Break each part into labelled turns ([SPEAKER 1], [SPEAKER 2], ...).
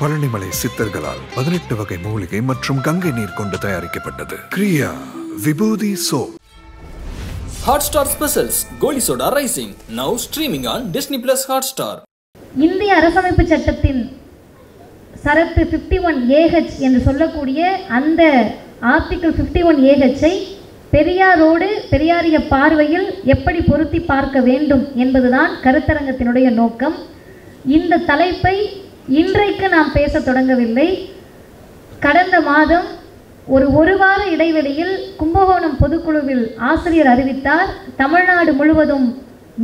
[SPEAKER 1] பழனிமலை சித்தர்களால் 18 வகை மூலிகை மற்றும் கங்கை நீர் கொண்டு தயாரிக்கப்பட்டது. Kriya Vibhuti soap.
[SPEAKER 2] Hotstar Specials Goli soda rising now streaming on Disney Plus Hotstar.
[SPEAKER 3] இந்திய அரசமைப்பு சட்டத்தின் சரத்து 51AH என்று சொல்லக்கூடிய அந்த ஆர்டிகிள் 51AH-ஐ பெரியாரோடு பெரியாரிய பார்வையில் எப்படி பொருத்தி பார்க்க வேண்டும் என்பதுதான் கருத்தரங்கத்தினுடைய நோக்கம். இந்த தலைப்பை இன்றைக்கு நாம் பேச தொடங்கவில்லை. கடந்த மாதம் ஒரு வார இடைவெளியில் கும்பகோணம் பொதுக்குழுவில் ஆசிரியர் அறிவித்தார், தமிழ்நாடு முழுவதும்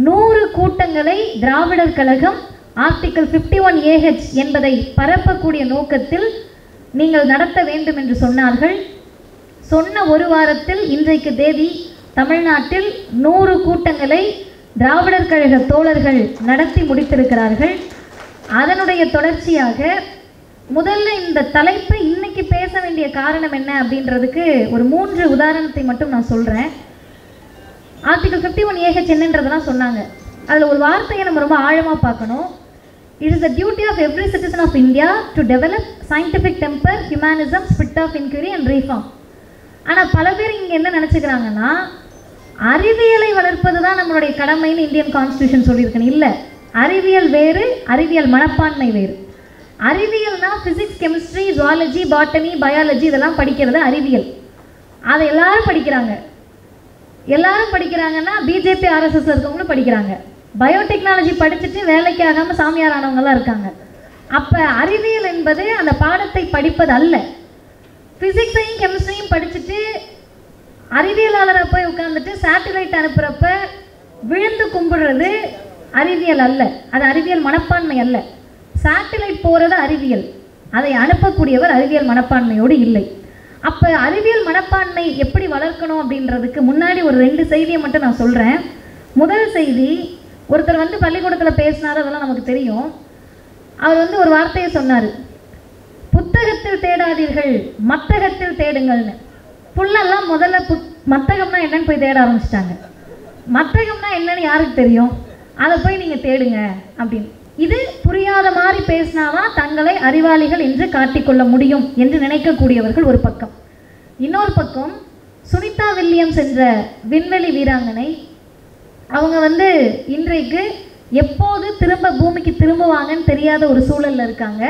[SPEAKER 3] 100 கூட்டங்களை திராவிடர் கழகம் ஆர்டிகிள் 51AH என்பதை பரப்பக்கூடிய நோக்கத்தில் நீங்கள் நடத்த வேண்டும் என்று சொன்னார்கள். சொன்ன ஒரு வாரத்தில் இன்றைக்கு தேதி தமிழ்நாட்டில் 100 கூட்டங்களை திராவிடர் கழக தோழர்கள் நடத்தி முடித்திருக்கிறார்கள். அதனுடைய தொடர்ச்சியாக முதல்ல இந்த தலைப்பை இன்னைக்கு பேச வேண்டிய காரணம் என்ன அப்படின்றதுக்கு ஒரு 3 உதாரணத்தை மட்டும் நான் சொல்கிறேன். ஆர்டிகிள் 51AH என்னன்றதெல்லாம் சொன்னாங்க. அதில் ஒரு வார்த்தையை நம்ம ரொம்ப ஆழமாக பார்க்கணும். It is the duty of every citizen of India to develop scientific temper, humanism, spirit of inquiry and reform. ஆனால் பல பேர் இங்கே என்ன நினச்சிக்கிறாங்கன்னா, அறிவியலை வளர்ப்பது தான் நம்மளுடைய கடமைன்னு இந்தியன் கான்ஸ்டியூஷன் சொல்லியிருக்கேன். இல்லை, அறிவியல் வேறு, அறிவியல் மனப்பான்மை வேறு. அறிவியல்னா physics, chemistry, zoology, botany, biology இதெல்லாம் படிக்கிறது அறிவியல். அதை எல்லாரும் படிக்கிறாங்க. எல்லாரும் படிக்கிறாங்கன்னா பிஜேபி ஆர்எஸ்எஸ்ல இருக்கவங்களும் படிக்கிறாங்க. பயோடெக்னாலஜி படிச்சுட்டு வேலைக்கு ஆகாமல் சாமியார் ஆனவங்களாம் இருக்காங்க. அப்போ அறிவியல் என்பது அந்த பாடத்தை படிப்பது அல்ல. ஃபிசிக்ஸையும் கெமிஸ்ட்ரியும் படிச்சுட்டு அறிவியலாளராக போய் உட்காந்துட்டு சேட்டலைட் அனுப்புகிறப்ப விழுந்து கும்பிடுறது அறிவியல் அல்ல, அது அறிவியல் மனப்பான்மை அல்ல. சேட்டலைட் போகிறது அறிவியல், அதை அனுப்பக்கூடியவர் அறிவியல் மனப்பான்மையோடு இல்லை. அப்போ அறிவியல் மனப்பான்மை எப்படி வளர்க்கணும் அப்படின்றதுக்கு முன்னாடி ஒரு 2 செய்தியை மட்டும் நான் சொல்கிறேன். முதல் செய்தி, ஒருத்தர் வந்து பள்ளிக்கூடத்தில் பேசினார், அதெல்லாம் நமக்கு தெரியும். அவர் ஒரு வார்த்தையை சொன்னார், புத்தகத்தில் தேடாதீர்கள், மத்தகத்தில் தேடுங்கள்னு. புள்ளெல்லாம் முதல்ல மத்தகம்னா என்னன்னு போய் தேட ஆரம்பிச்சிட்டாங்க. மத்தகம்னா என்னன்னு யாருக்கு தெரியும், அதை போய் நீங்கள் தேடுங்க அப்படின்னு. இது புரியாத மாதிரி பேசினாதான் தங்களை அறிவாளிகள் என்று காட்டிக்கொள்ள முடியும் என்று நினைக்கக்கூடியவர்கள் ஒரு பக்கம். இன்னொரு பக்கம் சுனிதா வில்லியம்ஸ் என்ற விண்வெளி வீராங்கனை, அவங்க இன்றைக்கு எப்போது திரும்ப பூமிக்கு திரும்புவாங்கன்னு தெரியாத ஒரு சூழலில் இருக்காங்க.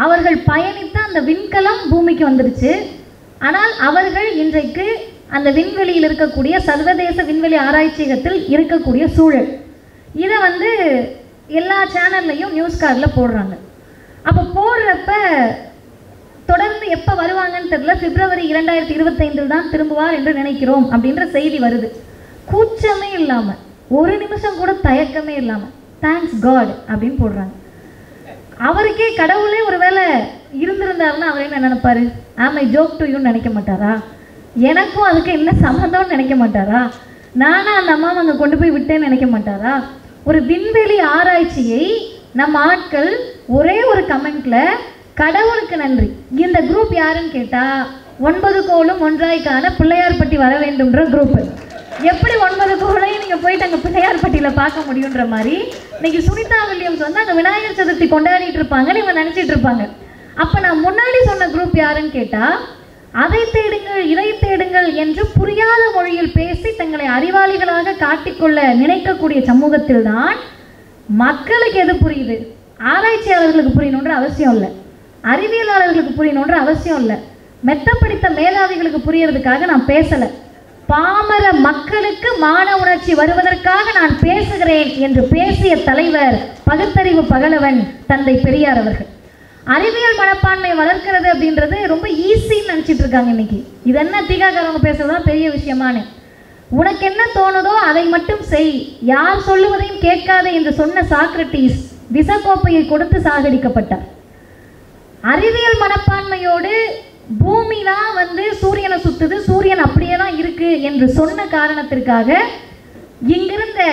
[SPEAKER 3] அவர்கள் பயணித்த அந்த விண்கலம் பூமிக்கு வந்துருச்சு. ஆனால் அவர்கள் இன்றைக்கு அந்த விண்வெளியில் இருக்கக்கூடிய சர்வதேச விண்வெளி ஆராய்ச்சியகத்தில் இருக்கக்கூடிய சூழல், இதை எல்லா சேனல்லையும் நியூஸ் கார்டில் போடுறாங்க. அப்போ போடுறப்ப தொடர்ந்து எப்போ வருவாங்கன்னு தெரியல, பிப்ரவரி 2025 தான் திரும்புவார் என்று நினைக்கிறோம் அப்படின்ற செய்தி வருது. கூச்சமே இல்லாமல், ஒரு நிமிஷம் கூட தயக்கமே இல்லாமல் தேங்க்ஸ் காட் அப்படின்னு போடுறாங்க. அவருக்கே கடவுளே ஒரு வேளை இருந்திருந்தாருன்னா அவர் என்ன நினைப்பாரு, ஆமை ஜோக் டு யூன்னு நினைக்க மாட்டாரா, எனக்கும் அதுக்கு என்ன சம்மந்தம்னு நினைக்க மாட்டாரா, நானும் அந்த அம்மாவை அங்கே கொண்டு போய் விட்டேன்னு நினைக்க மாட்டாரா? ஒரு விண்வெளி ஆராய்ச்சியை நம்ம ஆட்கள் ஒரே ஒரு கமெண்ட்ல கடவுளுக்கு நன்றி. இந்த குரூப் யாருன்னு கேட்டா 9 கோளும் ஒன்றாய்க்கான பிள்ளையார்பட்டி வர வேண்டும்ன்ற குரூப். எப்படி 9 கோளையும் நீங்க போயிட்டு அங்கே பிள்ளையார்பட்டியில பார்க்க முடியுன்ற மாதிரி இன்னைக்கு சுனிதா வில்லியம்ஸ் அங்கே விநாயகர் சதுர்த்தி கொண்டாடிட்டு இருப்பாங்கன்னு இவங்க நினைச்சிட்டு இருப்பாங்க. அப்ப நான் முன்னாடி சொன்ன குரூப் யாருன்னு கேட்டா, அதை தேடுங்கள் இதை தேடுங்கள் என்று புரியாத மொழியில் பேசி தங்களை அறிவாளிகளாக காட்டிக்கொள்ள நினைக்கக்கூடிய சமூகத்தில் தான் மக்களுக்கு எது புரியுது, ஆராய்ச்சியாளர்களுக்கு புரியணுன்ற அவசியம் இல்லை, அறிவியலாளர்களுக்கு புரியணுன்ற அவசியம் இல்லை, மெத்த படித்த மேதாவிகளுக்கு புரியறதுக்காக நான் பேசலை, பாமர மக்களுக்கு மான உணர்ச்சி வருவதற்காக நான் பேசுகிறேன் என்று பேசிய தலைவர் பகுத்தறிவு பகலவன் தந்தை பெரியார் அவர்கள். அறிவியல் மனப்பான்மை வளர்க்கிறது அப்படின்றது ரொம்ப ஈஸின்னு நினச்சிட்டு இருக்காங்க இன்னைக்கு. இது என்ன தீகாக்காரவங்க பேசுறதுதான் பெரிய விஷயமானு. உனக்கு என்ன தோணுதோ அதை மட்டும் செய், யார் சொல்லுவதையும் கேட்காதே என்று சொன்ன சாக்ரட்டிஸ் விசக்கோப்பையை கொடுத்து சாகடிக்கப்பட்டார். அறிவியல் மனப்பான்மையோடு பூமிலாம் சூரியனை சுத்துது, சூரியன் அப்படியே தான் இருக்கு என்று சொன்ன காரணத்திற்காக இங்கிருந்த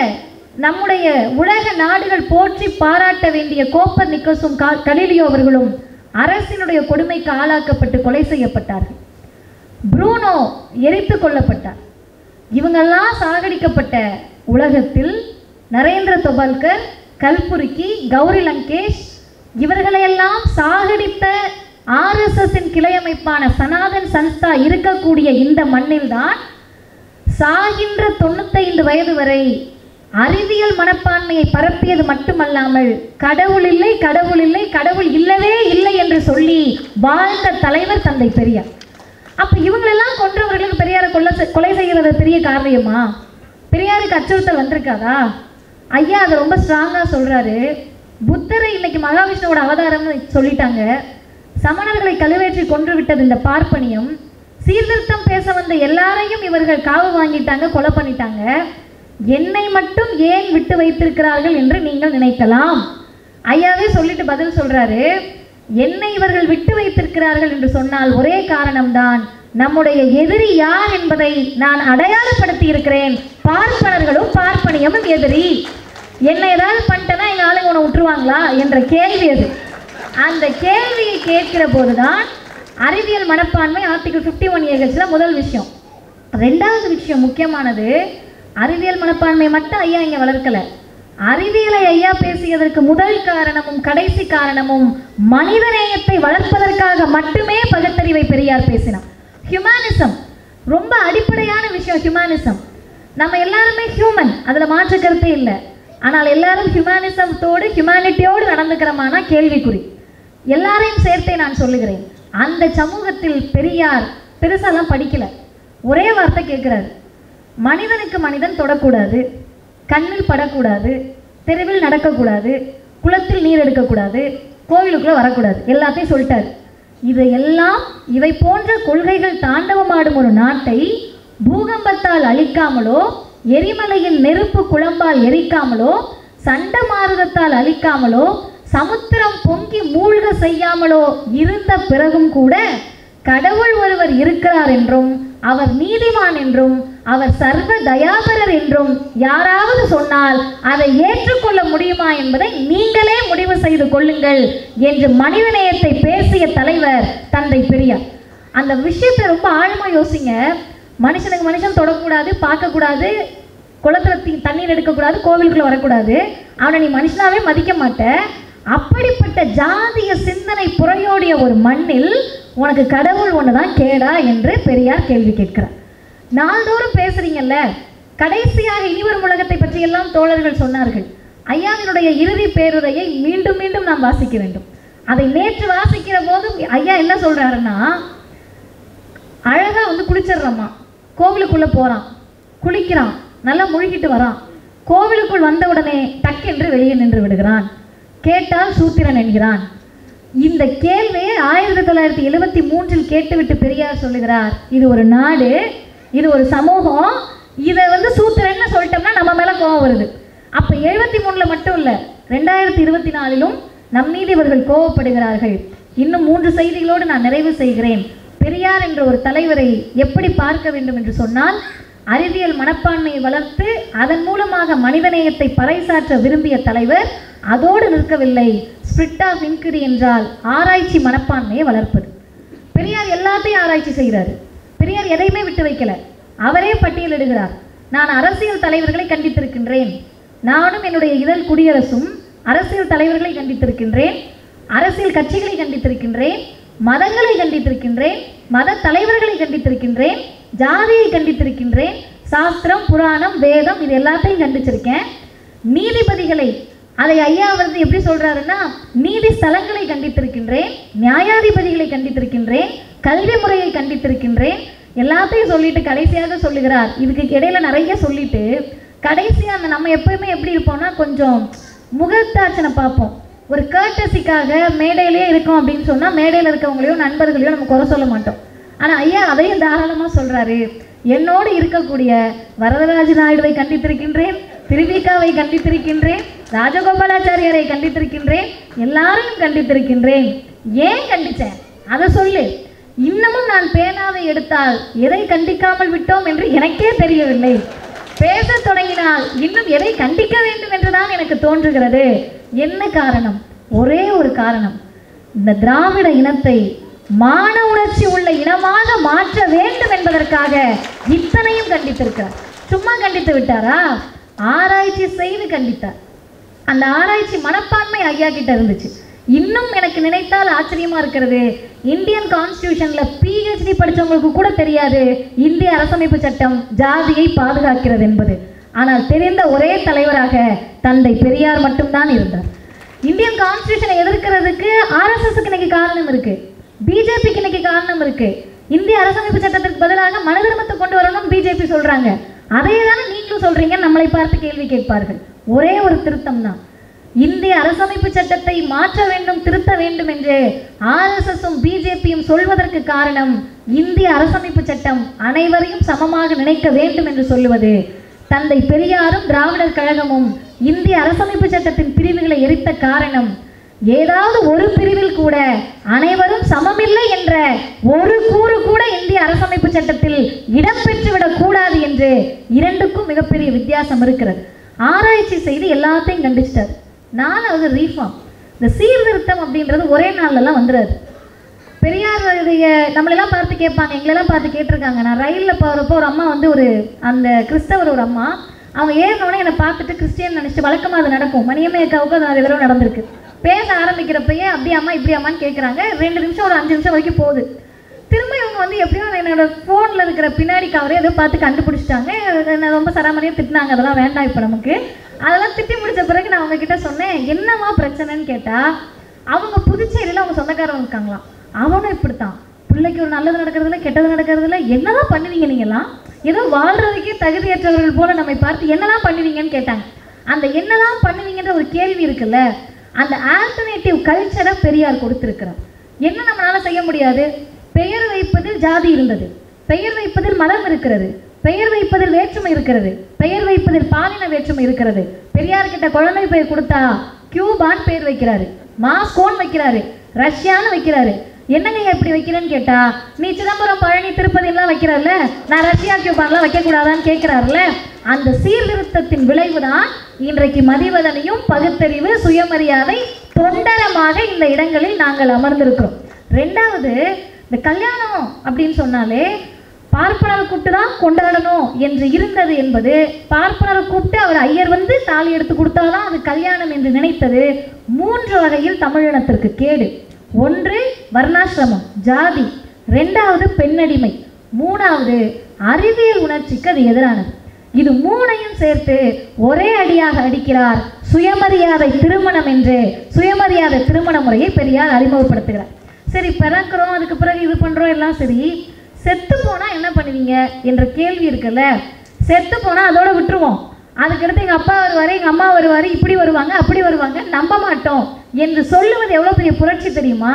[SPEAKER 3] நம்முடைய உலக நாடுகள் போற்றி பாராட்ட வேண்டிய கோப்பர் நிக்கோசும் கலீலியோ அவர்களும் அரசினுடைய கொடுமைக்கு ஆளாக்கப்பட்டு கொலை செய்யப்பட்டார்கள். ப்ரூனோ எரித்து கொல்லப்பட்டார். இவங்கெல்லாம் சாகடிக்கப்பட்ட உலகத்தில் நரேந்திர தொபால்கர், கல்புர்கி, கௌரி லங்கேஷ் இவர்களையெல்லாம் சாகடித்த RSSின் கிளையமைப்பான சனாதன் சன்ஸ்தா இருக்கக்கூடிய இந்த மண்ணில்தான் சாகின்ற 95 வயது வரை அறிவியல் மனப்பான்மையை பரப்பியது மட்டுமல்லாமல் கடவுள் இல்லை, கடவுள் இல்லை, கடவுள் இல்லவே இல்லை என்று சொல்லி வாழ்ந்த தலைவர் தந்தை பெரியார். அப்ப இவங்களெல்லாம் கொன்றவர்களுக்கு பெரியாரை கொலை செய்கிறது பெரிய காரியமா? பெரியாருக்கு அச்சுறுத்தல் வந்திருக்காதா? ஐயா அதை ரொம்ப ஸ்ட்ராங்கா சொல்றாரு. புத்தரை இன்னைக்கு மகாவிஷ்ணுவோட அவதாரம்னு சொல்லிட்டாங்க. சமணர்களை கழுவேற்றி கொன்று விட்டது இந்த பார்ப்பனியம். சீர்திருத்தம் பேச வந்த எல்லாரையும் இவர்கள் காவு வாங்கிட்டாங்க, கொலை பண்ணிட்டாங்க. என்னை மட்டும் ஏன் விட்டு வைத்திருக்கிறார்கள் என்று நீங்கள் நினைக்கலாம். ஐயாவே சொல்லிட்டு பதில் சொல்றாரு, என்னை இவர்கள் விட்டு வைத்திருக்கிறார்கள் என்று சொன்னால் ஒரே காரணம்தான், நம்முடைய எதிரி யார் என்பதை நான் அடையாளப்படுத்தி இருக்கிறேன். பார்ப்பனர்களும் பார்ப்பனியமும் எதிரி. என்னை ஏதாவது பண்ணிட்டேன்னா எங்க ஆளுங்க உன்னை விட்டுருவாங்களா என்ற கேள்வி அது. அந்த கேள்வியை கேட்கிற போதுதான் அறிவியல் மனப்பான்மை ஆர்டிகல் 51AHல முதல் விஷயம். ரெண்டாவது விஷயம் முக்கியமானது, அறிவியல் மனப்பான்மை மட்டும் ஐயா இங்க வளர்க்கல. அறிவியலை ஐயா பேசியதற்கு முதல் காரணமும் கடைசி காரணமும் மனிதநேயத்தை வளர்ப்பதற்காக மட்டுமே பகுத்தறிவை பெரியார் பேசினார். ஹியூமனிசம் ரொம்ப அடிப்படையான விஷயம். ஹியூமனிசம் நம்ம எல்லாருமே ஹியூமன், அதுல மாற்று கருத்தே இல்லை. ஆனால் எல்லாரும் ஹியூமனிசத்தோடு ஹியூமனிட்டியோடு நடந்துக்கிறோமானா கேள்விக்குறி. எல்லாரையும் சேர்த்தே நான் சொல்லுகிறேன். அந்த சமூகத்தில் பெரியார் பெருசாலாம் படிக்கல. ஒரே வார்த்தை கேட்கிறாரு, மனிதனுக்கு மனிதன் தொடக்கூடாது, கண்ணில் படக்கூடாது, தெருவில் நடக்கக்கூடாது, குளத்தில் நீர் எடுக்கக்கூடாது, கோவிலுக்குள்ள வரக்கூடாது, எல்லாத்தையும் சொல்லிட்டாரு. இதையெல்லாம் இவை போன்ற கொள்கைகள் தாண்டவமாடும் ஒரு நாட்டை பூகம்பத்தால் அழிக்காமலோ, எரிமலையின் நெருப்பு குழம்பால் எரிக்காமலோ, சண்டமாருதத்தால் அழிக்காமலோ, சமுத்திரம் பொங்கி மூழ்க செய்யாமலோ இருந்த பிறகும் கூட கடவுள் ஒருவர் இருக்கிறார் என்றும் அவர் நீதிமான் என்றும் அவர் சர்வ தயாபரர் என்றும் யாராவது சொன்னால் அதை ஏற்றுக்கொள்ள முடியுமா என்பதை நீங்களே முடிவு செய்து கொள்ளுங்கள் என்று மனிதநேயத்தை பேசிய தலைவர் தந்தை பெரியார். அந்த விஷயத்தை ரொம்ப ஆழமா யோசிங்க. மனுஷனுக்கு மனுஷன் தொடக்கூடாது, பார்க்கக்கூடாது, குளத்துல தண்ணீர் எடுக்கக்கூடாது, கோவிலுக்குள்ள வரக்கூடாது, அவனை நீ மனுஷனாவே மதிக்க மாட்ட. அப்படிப்பட்ட ஜாதிய சிந்தனை புறையோடிய ஒரு மண்ணில் உனக்கு கடவுள் ஒண்ணுதான் கேடா என்று பெரியார் கேள்வி கேட்கிறார். நாள்தோறும் பேசுறீங்கல்ல, கடைசியாக இனிவரும் உலகத்தை பற்றி எல்லாம் தோழர்கள் சொன்னார்கள். ஐயாவினுடைய இறுதி பேருரையை மீண்டும் மீண்டும் நாம் வாசிக்க வேண்டும். அதை நேற்று வாசிக்கிற போதும் ஐயா என்ன சொல்றாருன்னா, அழகா குளிச்சிடுறோமா, கோவிலுக்குள்ள போறான், குளிக்கிறான், நல்லா முழுகிட்டு வரான், கோவிலுக்குள் வந்தவுடனே டக்கென்று வெளியே நின்று விடுகிறான், கேட்டால் சூத்திரன் என்கிறான். இந்த கேள்வியை 1973 கேட்டுவிட்டு பெரியார் சொல்லுகிறார், இது ஒரு நாடு, இது ஒரு சமூகம், இதை சூத்திரன்னு சொல்லிட்டோம்னா நம்ம மேல கோபம் வருது. அப்ப 73 மட்டும் இல்ல, 2024 நம் மீது இவர்கள் கோபப்படுகிறார்கள். இன்னும் 3 செய்திகளோடு நான் நிறைவு செய்கிறேன். பெரியார் என்ற ஒரு தலைவரை எப்படி பார்க்க வேண்டும் என்று சொன்னால், அறிவியல் மனப்பான்மையை வளர்த்து அதன் மூலமாக மனிதநேயத்தை பறைசாற்ற விரும்பிய தலைவர். அதோடு நிற்கவில்லை, ஸ்பிரிட் ஆஃப் இன்குரி என்றால் ஆராய்ச்சி மனப்பான்மையை வளர்ப்பது. பெரியார் எல்லாத்தையும் ஆராய்ச்சி செய்கிறார். பெரியார் எதையுமே விட்டு வைக்கல. அவரே பட்டியலிடுகிறார், நான் அரசியல் தலைவர்களை கண்டித்திருக்கின்றேன், நானும் என்னுடைய இதழ் குடியரசும் அரசியல் தலைவர்களை கண்டித்திருக்கின்றேன், அரசியல் கட்சிகளை கண்டித்திருக்கின்றேன், மதங்களை கண்டித்திருக்கின்றேன், மத தலைவர்களை கண்டித்திருக்கின்றேன், ஜாதியை கண்டித்திருக்கின்றேன், சாஸ்திரம் புராணம் வேதம் இது எல்லாத்தையும் கண்டிச்சிருக்கேன். நீதிபதிகளை, அதை ஐயா எப்படி சொல்றாருன்னா, நீதி ஸ்தலங்களை கண்டித்திருக்கின்றேன், நியாயாதிபதிகளை கண்டித்திருக்கின்றேன், கல்வி முறையை கண்டித்திருக்கின்றேன், எல்லாத்தையும் சொல்லிட்டு கடைசியாக சொல்லுகிறார். இதுக்கு இடையில நிறைய சொல்லிட்டு கடைசியா நம்ம எப்பயுமே எப்படி இருப்போம்னா, கொஞ்சம் முகத்தாட்சனை பார்ப்போம். ஒரு கர்டசிக்காக மேடையிலேயே இருக்கோம் அப்படின்னு சொன்னா மேடையில் இருக்கவங்களையோ நண்பர்களையோ நம்ம குறை சொல்ல மாட்டோம். ஆனா ஐயா அதையும் தாராளமா சொல்றாரு, என்னோடு இருக்கக்கூடிய வரதராஜ நாயுடுவை கண்டித்திருக்கின்றேன், திருவிகாவை கண்டித்திருக்கின்றேன், ராஜகோபாலாச்சாரியரை கண்டித்திருக்கின்றேன், எல்லாரையும் கண்டித்திருக்கின்றேன். ஏன் கண்டிச்சேன் அதை சொல்லு. இன்னமும் நான் பேனாவை எடுத்தால் எதை கண்டிக்காமல் விட்டோம் என்று எனக்கே தெரியவில்லை. பேச தொடங்கினால் இன்னும் எதை கண்டிக்க வேண்டும் என்றுதான் எனக்கு தோன்றுகிறது. என்ன காரணம்? ஒரே ஒரு காரணம், இந்த திராவிட இனத்தை மான உணர்ச்சி உள்ள இனமாக மாற்ற வேண்டும் என்பதற்காக இத்தனையும் கண்டித்திருக்கிறார். சும்மா கண்டித்து விட்டாரா? ஆராய்ச்சி செய்து கண்டித்தார். அந்த ஆராய்ச்சி மனப்பான்மை ஐயா கிட்ட இருந்துச்சு. இன்னும் எனக்கு நினைத்தால் ஆச்சரியமா இருக்கிறது, இந்தியன் கான்ஸ்டிடியூஷன்ல PhD படித்தவங்களுக்கு கூட தெரியாது இந்திய அரசமைப்பு சட்டம் ஜாதியை பாதுகாக்கிறது என்பது. ஆனால் தெரிந்த ஒரே தலைவராக தந்தை பெரியார் மட்டும்தான் இருந்தார். இந்தியன் கான்ஸ்டிடியூஷனை எதிர்க்கிறதுக்கு RSSக்கு இன்னைக்கு காரணம் இருக்கு, பிஜேபிக்கு இன்னைக்கு காரணம் இருக்கு. இந்திய அரசமைப்பு சட்டத்திற்கு பதிலாக மனு தர்மத்தை கொண்டு வரணும்னு பிஜேபி சொல்றாங்க. அதே தானே நீங்களும் சொல்றீங்க, நம்மளை பார்த்து கேள்வி கேட்பார்கள். ஒரே ஒரு திருத்தம் தான், இந்திய அரசமைப்பு சட்டத்தை மாற்ற வேண்டும், திருத்த வேண்டும் என்று RSSம் பிஜேபியும் சொல்வதற்கு காரணம், இந்திய அரசமைப்பு சட்டம் அனைவரையும் சமமாக நினைக்க வேண்டும் என்று சொல்லுவது. தந்தை பெரியாரும் திராவிடர் கழகமும் இந்திய அரசமைப்பு சட்டத்தின் பிரிவுகளை எரித்த காரணம், ஏதாவது ஒரு பிரிவில் கூட அனைவரும் சமமில்லை என்ற ஒரு கூறு கூட இந்திய அரசமைப்பு சட்டத்தில் இடம்பெற்றுவிடக் கூடாது என்று இரண்டுக்கும் மிகப்பெரிய வித்தியாசம் இருக்கிறது. ஆராய்ச்சி செய்து எல்லாத்தையும் கண்டிச்சிட்டார். நாலாவது ரீஃபார்ம். இந்த சீர்திருத்தம் அப்படின்றது ஒரே நாள்லாம் வந்துடாது. பெரியாருடைய நம்மளெல்லாம் பார்த்து கேட்பாங்க, எங்களெல்லாம் பார்த்து கேட்டிருக்காங்க. நான் ரயிலில் போகிறப்போ ஒரு அம்மா வந்து அந்த கிறிஸ்தவர் ஒரு அம்மா, அவங்க ஏறினோடனே என்னை பார்த்துட்டு கிறிஸ்டியன் நினச்சிட்டு, வழக்கமாக அது நடக்கும், மணியம்மை அக்காவுக்கு அது தடவை நடந்திருக்கு. பேச ஆரம்பிக்கிறப்பயே அப்படி அம்மா இப்படி அம்மான்னு கேட்குறாங்க. 2 நிமிஷம் ஒரு 5 நிமிஷம் வரைக்கும் போகுது. திரும்ப இவங்க வந்து எப்படியும் என்னோட ஃபோனில் இருக்கிற பின்னாடி கவரே ஏதோ பார்த்து கண்டுபிடிச்சிட்டாங்க. என்ன ரொம்ப சராமரியாக திட்டினாங்க, அதெல்லாம் வேண்டாம் இப்போ நமக்கு. அதெல்லாம் திட்டி முடித்த பிறகு நான் அவங்கக்கிட்ட சொன்னேன், என்னவா பிரச்சனைன்னு கேட்டால், அவங்க புதுச்சேரியில் அவங்க சொந்தக்காரங்க இருக்காங்களாம். அவனும் இப்படித்தான், பிள்ளைக்கு ஒரு நல்லது நடக்கிறதுல கெட்டது நடக்கிறதுல என்னதான் பண்ணுவீங்க நீங்களாம், ஏதோ வாழ்றதுக்கே தகுதியற்றவர்கள் போல நம்மை பார்த்து என்னதான் பண்ணுவீங்கன்னு கேட்டாங்க. அந்த என்னதான் பண்ணுவீங்கன்ற ஒரு கேள்வி இருக்குல்ல, அந்த ஆல்டர்னேட்டிவ் கல்ச்சரை பெரியார் கொடுத்திருக்கிறார். என்ன நம்மளால செய்ய முடியாது? பெயர் வைப்பதில் ஜாதி இருந்தது, பெயர் வைப்பதில் மதம் இருக்கிறது, பெயர் வைப்பதில் வேற்றுமை இருக்கிறது, பெயர் வைப்பதில் பாலின வேற்றுமை இருக்கிறது. பெரியார் கிட்ட குழந்தை பெயர் கொடுத்தா கியூபான் பேர் வைக்கிறாரு, மாஸ்கோன்னு வைக்கிறாரு, ரஷ்யான்னு வைக்கிறாரு. என்னங்க எப்படி வைக்கிறேன்னு கேட்டா, நீ சிதம்பரம் பழனி திருப்பதி எல்லாம் வைக்கிறல்ல, நான் ரஷ்யா கியூபான்லாம் வைக்கக்கூடாதான்னு கேட்கிறாருல. அந்த சீர்திருத்தத்தின் விளைவுதான் இன்றைக்கு மதிவதனையும் பகுத்தறிவு சுயமரியாதை தொண்டரமாக இந்த இடங்களில் நாங்கள் அமர்ந்திருக்கிறோம். ரெண்டாவது, இந்த கல்யாணம் அப்படின்னு சொன்னாலே பார்ப்பனரை கூப்பிட்டு தான் கொண்டாடணும் என்று இருந்தது என்பது, பார்ப்பனரை கூப்பிட்டு அவர் ஐயர் வந்து தாலி எடுத்து கொடுத்தாதான் அது கல்யாணம் என்று நினைத்தது 3 வகையில் தமிழினத்திற்கு கேடு. 1 வர்ணாசிரமம் ஜாதி, 2வது பெண்ணடிமை, 3வது அறிவியல் உணர்ச்சிக்கு அது எதிரானது. இது 3ஐயும் சேர்த்து ஒரே அடியாக அடிக்கிறார் சுயமரியாதை திருமணம் என்று சுயமரியாதை திருமண முறையை பெரியார் அறிமுகப்படுத்துகிறார். சரி, பிறக்கிறோம், அதுக்கு பிறகு இது பண்ணுறோம், எல்லாம் சரி. செத்து போனால் என்ன பண்ணுவீங்க என்ற கேள்வி இருக்குல்ல. செத்து போனால் அதோட விட்டுருவோம், அதுக்கடுத்து எங்கள் அப்பா வருவார், எங்கள் அம்மா வருவார், இப்படி வருவாங்க அப்படி வருவாங்க, நம்ப மாட்டோம் என்று சொல்லுவது எவ்வளோ பெரிய புரட்சி தெரியுமா?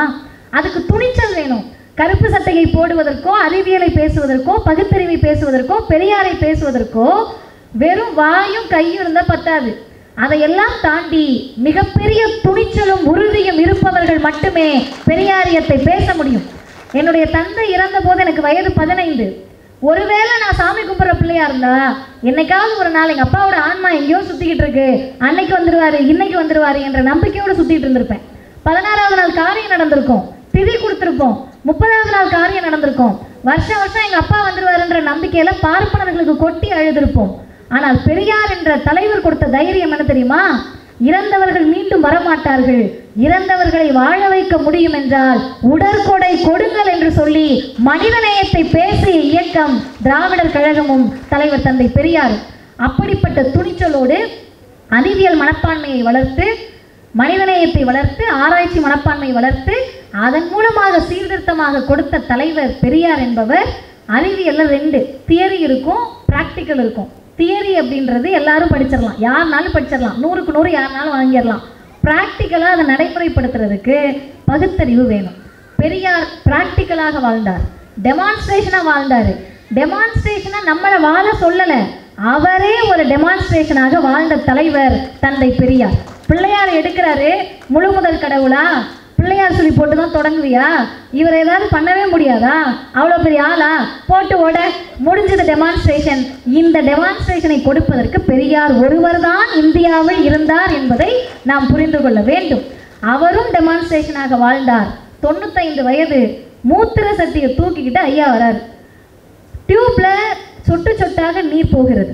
[SPEAKER 3] அதுக்கு துணிச்சல் வேணும். கருப்பு சட்டையை போடுவதற்கோ, அறிவியலை பேசுவதற்கோ, பகுத்தறிவை பேசுவதற்கோ, பெரியாரை பேசுவதற்கோ வெறும் வாயும் கையும் இருந்தால் பத்தாது. அதையெல்லாம் தாண்டி மிகப்பெரிய துணிச்சலும் உறுதியும் இருப்பவர்கள் மட்டுமே பெரியாரியத்தை பேச முடியும். என்னுடைய தந்தை இறந்த போது எனக்கு வயது 15. ஒருவேளை நான் சாமி கும்பிட்ற பிள்ளையா இருந்தா, என்னைக்காவது ஒரு நாள் எங்கள் அப்பாவோட ஆன்மா எங்கேயோ சுற்றிக்கிட்டு இருக்கு, அன்னைக்கு வந்துடுவார் இன்னைக்கு வந்துடுவார் என்ற நம்பிக்கையோடு சுற்றிட்டு இருந்திருப்பேன். 16வது நாள் காரியம் நடந்திருக்கும், திதி கொடுத்துருப்போம், 30வது நாள் காரியம் நடந்திருக்கும், வருஷம் வருஷம் எங்கள் அப்பா வந்துடுவாருன்ற நம்பிக்கையில் பார்ப்பனர்களுக்கு கொட்டி அழுதிருப்போம். ஆனால் பெரியார் என்ற தலைவர் கொடுத்த தைரியம் என்ன தெரியுமா? இறந்தவர்கள் மீண்டும் வரமாட்டார்கள், இறந்தவர்களை வாழ வைக்க முடியும் என்றால் உடற்கொடை கொடுங்கள் என்று சொல்லி மனிதநேயத்தை பேசிய இயக்கம் திராவிடர் கழகமும் தலைவர் தந்தை பெரியார். அப்படிப்பட்ட துணிச்சலோடு அறிவியல் மனப்பான்மையை வளர்த்து, மனிதநேயத்தை வளர்த்து, ஆராய்ச்சி மனப்பான்மையை வளர்த்து, அதன் மூலமாக சீர்திருத்தமாக கொடுத்த தலைவர் பெரியார் என்பவர். அறிவியல்ல 2 தியரி இருக்கும், பிராக்டிக்கல் இருக்கும். தியரி அப்படின்றது எல்லாரும் படிச்சிடலாம், யாருனாலும் படிச்சிடலாம், 100க்கு 100 யாருனாலும் வாங்கிடலாம். ப்ராக்டிக்கலாக அதை நடைமுறைப்படுத்துறதுக்கு பகுத்தறிவு வேணும். பெரியார் ப்ராக்டிக்கலாக வாழ்ந்தார், டெமான்ஸ்ட்ரேஷனாக வாழ்ந்தார். டெமான்ஸ்ட்ரேஷனாக நம்மளை வாழ சொல்லலை, அவரே ஒரு டெமான்ஸ்ட்ரேஷனாக வாழ்ந்த தலைவர் தந்தை பெரியார். பிள்ளையார் எடுக்கிறாரு, முழு முதல் கடவுளா? பிள்ளையார் சொல்லி போட்டு தான் தொடங்குவியா? இவர் ஏதாவது பண்ணவே முடியாதா? அவ்வளோ பெரிய ஆளா? போட்டு ஓட முடிஞ்சது டெமான்ஸ்ட்ரேஷன். இந்த டெமான்ஸ்ட்ரேஷனை கொடுப்பதற்கு பெரியார் ஒருவர் தான் இந்தியாவில் இருந்தார் என்பதை நாம் புரிந்து கொள்ள வேண்டும். அவரும் டெமான்ஸ்ட்ரேஷனாக வாழ்ந்தார். 95 வயது, மூத்திர சட்டியை தூக்கிக்கிட்டு ஐயா வரார். டியூப்ல சொட்டு சொட்டாக நீர் போகிறது.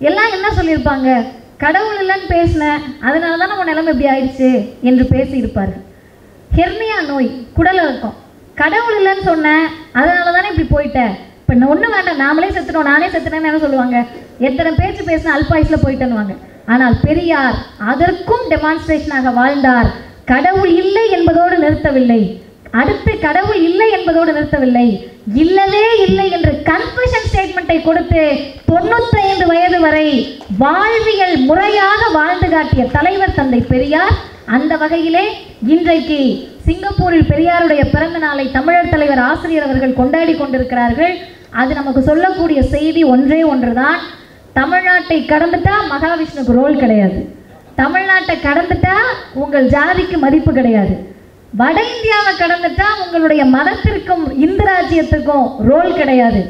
[SPEAKER 3] எல்லாம் என்ன சொல்லியிருப்பாங்க? கடவுள் இல்லைன்னு பேசின, அதனால தான் நம்ம நிலைமை இப்படி ஆயிடுச்சு என்று பேசியிருப்பார்கள். ஹெர்னியா நோய், குடல் இருக்கும். கடவுள் இல்லைன்னு சொன்னேன், அதனால தானே இப்படி போயிட்டேன். இப்போ ஒன்றும் வேண்டாம், நாமளே செத்துட்டோம், நானே செத்துனேன்னு என்ன சொல்லுவாங்க, எத்தனை பேச்சு பேசினா அல்பாயுஸ்ல போயிட்டேன்னுவாங்க. ஆனால் பெரியார் அதற்கும் டெமான்ஸ்ட்ரேஷனாக வாழ்ந்தார். கடவுள் இல்லை என்பதோடு நிறுத்தவில்லை, அடுத்து கடவுள் இல்லை என்பதோடு நிறுத்தவில்லை, இல்லவே இல்லை என்று கன்ஃபெஷன் ஸ்டேட்மெண்ட்டை கொடுத்து 95 வயது வரை வாழ்வியல் முறையாக வாழ்ந்து காட்டிய தலைவர் தந்தை பெரியார். அந்த வகையிலே இன்றைக்கு சிங்கப்பூரில் பெரியாருடைய பிறந்த நாளை தமிழர் தலைவர் ஆசிரியர் அவர்கள் கொண்டாடி கொண்டிருக்கிறார்கள். அது நமக்கு சொல்லக்கூடிய செய்தி ஒன்றே ஒன்றுதான், தமிழ்நாட்டை கடந்துட்டா மகாவிஷ்ணுக்கு ரோல் கிடையாது, தமிழ்நாட்டை கடந்துட்டா உங்கள் ஜாதிக்கு மதிப்பு கிடையாது, வட இந்தியாவை கடந்துட்டா உங்களுடைய மதத்திற்கும் இந்து ராஜ்யத்துக்கும் ரோல் கிடையாது,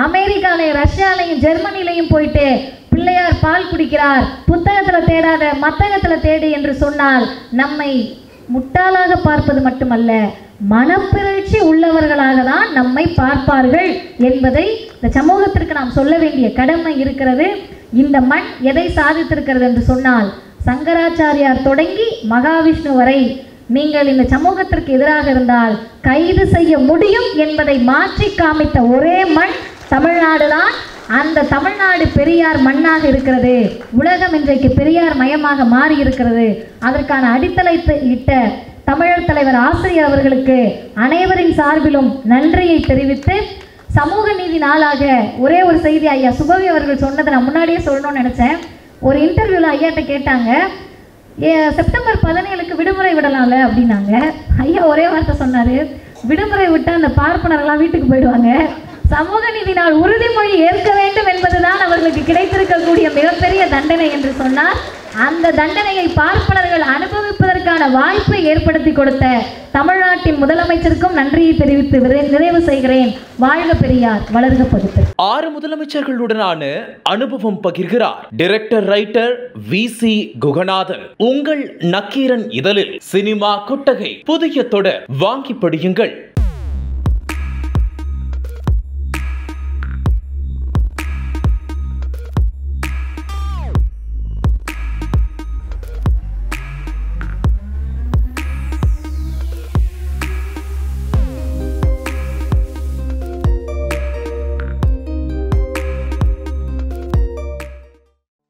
[SPEAKER 3] அமெரிக்காலையும் ரஷ்யாலையும் ஜெர்மனிலையும் போயிட்டு பிள்ளையார் பால் குடிக்கிறார், புத்தகத்தில் தேடாத மத்தகத்தில் தேடு என்று சொன்னால் நம்மை முட்டாளாக பார்ப்பது மட்டுமல்ல, மனப்பிறழ்ச்சி உள்ளவர்களாக தான் நம்மை பார்ப்பார்கள் என்பதை இந்த சமூகத்திற்கு நாம் சொல்ல வேண்டிய கடமை இருக்கிறது. இந்த மண் எதை சாதித்திருக்கிறது என்று சொன்னால், சங்கராச்சாரியார் தொடங்கி மகாவிஷ்ணு வரை நீங்கள் இந்த சமூகத்திற்கு எதிராக இருந்தால் கைது செய்ய முடியும் என்பதை மாற்றி காமித்த ஒரே மண் தமிழ்நாடு தான். அந்த தமிழ்நாடு பெரியார் மண்ணாக இருக்கிறது. உலகம் இன்றைக்கு பெரியார் மயமாக மாறி இருக்கிறது. அதற்கான அடித்தளத்தை இட்ட தமிழர் தலைவர் ஆசிரியர் அவர்களுக்கு அனைவரின் சார்பிலும் நன்றியை தெரிவித்து, சமூக நீதி நாளாக ஒரே ஒரு செய்தி ஐயா சுபவி அவர்கள் சொன்னதை நான் முன்னாடியே சொல்லணும்னு நினச்சேன். ஒரு இன்டர்வியூவில் ஐயாட்ட கேட்டாங்க, செப்டம்பர் 17க்கு விடுமுறை விடலாம்ல அப்படின்னாங்க. ஐயா ஒரே வார்த்தை சொன்னார், விடுமுறை விட்டால் அந்த பார்ப்பனர்கள்லாம் வீட்டுக்கு போயிடுவாங்க, சமூக நீதி நாள் உறுதிமொழி ஏற்க வேண்டும் என்பதுதான் அவர்களுக்கு கிடைத்திருக்கக்கூடிய மிகப்பெரிய தண்டனை என்று சொன்னார். அந்த தண்டனையை பார்ப்பனர்கள் அனுபவிப்பதற்கான வாய்ப்பை ஏற்படுத்தி கொடுத்த தமிழ்நாட்டின் முதலமைச்சருக்கும் நன்றியை தெரிவித்து நிறைவு செய்கிறேன். வாழ்க பெரியார், வளர்க பகுத்தறிவு.
[SPEAKER 4] 6 முதலமைச்சர்களுடனான அனுபவம் பகிர்கிறார் டைரக்டர் ரைட்டர் VC குகநாதன். உங்கள் நக்கீரன் இதழில் சினிமா கொட்டகை புதிய தொடர் வாங்கி படியுங்கள்.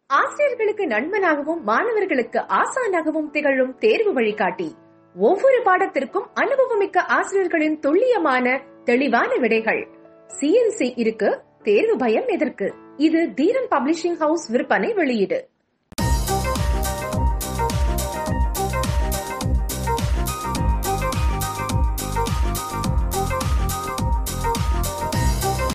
[SPEAKER 5] ஆசிரியர்களுக்கு நண்பனாகவும் மாணவர்களுக்கு ஆசானாகவும் திகழும் தேர்வு வழிகாட்டி. ஒவ்வொரு பாடத்திற்கும் அனுபவமிக்க ஆசிரியர்களின் துல்லியமான தெளிவான விடைகள். CNC இருக்கு, தேர்வு பயம் எதற்கு? இது தீரன் பப்ளிஷிங் ஹவுஸ் விற்பனை வெளியீடு.